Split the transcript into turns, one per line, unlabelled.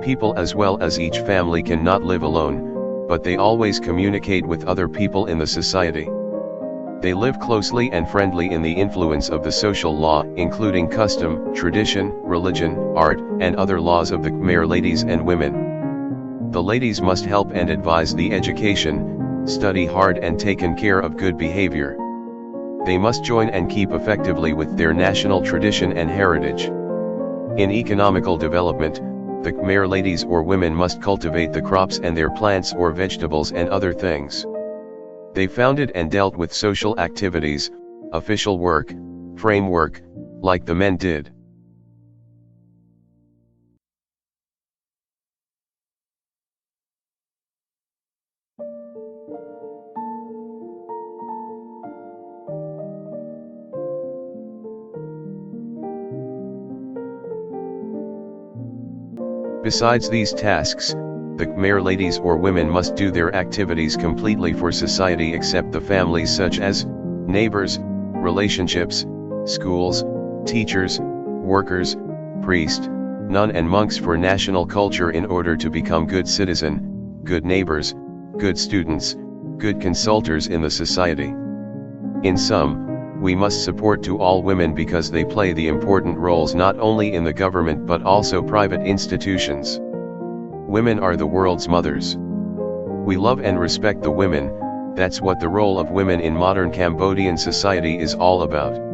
people as well as each family cannot live alone, but they always communicate with other people in the society. They live closely and friendly in the influence of the social law, including custom, tradition, religion, art, and other laws of the Khmer ladies and women. The ladies must help and advise the education, study hard and taken care of good behavior. They must join and keep effectively with their national tradition and heritage. In economical development, the Khmer ladies or women must cultivate the crops and their plants or vegetables and other things. They founded and dealt with social activities, official work, framework, like the men did. Besides these tasks, the Khmer ladies or women must do their activities completely for society except the families such as neighbors, relationships, schools, teachers, workers, priest, nun and monks for national culture in order to become good citizen, good neighbors, good students, good consultors in the society. In sum, we must support to all women because they play the important roles not only in the government but also private institutions. Women are the world's mothers. We love and respect the women, that's what the role of women in modern Cambodian society is all about.